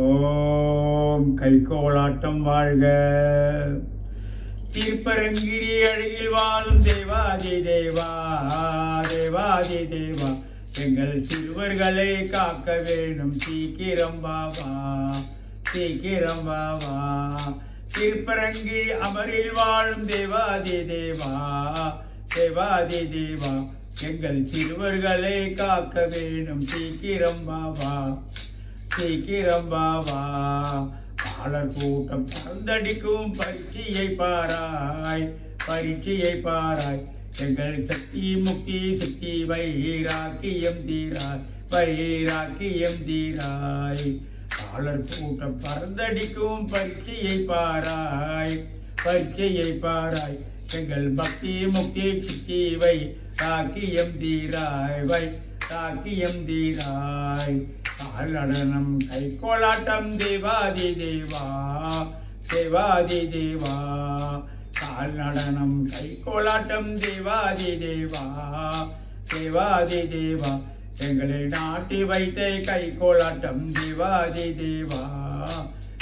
ஓம் கைகோளாட்டம் வாழ்க. திருப்பரங்கிரி அழகில் வாழும் தேவாதி தேவா, தேவாதி தேவா, எங்கள் சிறுவர்களை காக்க வேணும், சீக்கிரம் பாவா, சீக்கிரம் பாவா. திருப்பரங்கிரி அமரில் வாழும் தேவாதி தேவா, தேவாதி தேவா, எங்கள் சிறுவர்களை காக்க வேணும், சீக்கிரம் பாவா, சீக்கிரம் பாவா. பாலர் கூட்டம் பறந்தடிக்கும் பரீட்சையை பாராய், பரீட்சையை பாராய், எங்கள் சக்தி முக்தி சித்தி வைராக்கியம் தீராய், வைராக்கியம் தீராய். பாலர் கூட்டம் பறந்தடிக்கும் பரீட்சையை பாராய், பரீட்சையை பாராய், எங்கள் பக்தி முக்தி சித்தி வைராக்கியம் தீராய், வைராக்கியம் தீராய். கால் நடனம் கைகோளாட்டம் தேவாதி தேவா, தேவாதி தேவா, கால் நடனம் கைகோளாட்டம் தேவாதி தேவா, தேவாதி தேவா, எங்களை நாட்டி வைத்த கைகோளாட்டம் தேவாதி தேவா,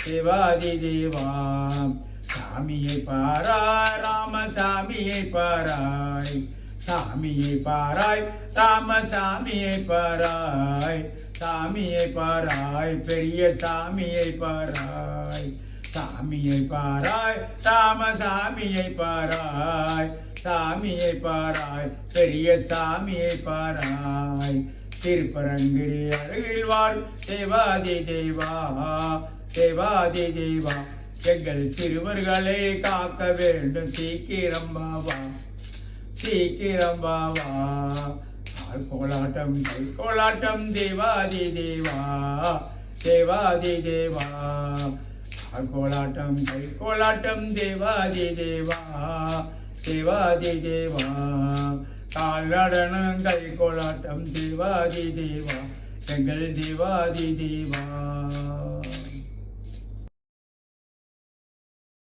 தேவாதி தேவா. சாமியை பாராய், ராமசாமியை பாராய், சாமியை பாராய், ராமசாமியை பாராய், சாமியை பாராய், பெரிய சாமியை பாராய், சாமியை பாராய், ராமசாமியை பாராய், சாமியை பாராய், பெரிய சாமியை பாராய். திருப்பரங்கிரி அருகில் வாழ் தேவாதி தேவா, தேவாதி தேவா, எங்கள் சிறுவர்களை காக்க வேண்டும், சீக்கிரம் பாவா, சீக்கிரம் பாவா. கோளாட்டம் கைகோளாட்டம் தேவாதி தேவா, தேவாதி தேவா, கோளாட்டம் கைகோளாட்டம் தேவாதி தேவா, தேவாதி தேவா. கால் நடனம் கைகோளாட்டம் தேவாதி தேவா, எங்கள் தேவாதி தேவா.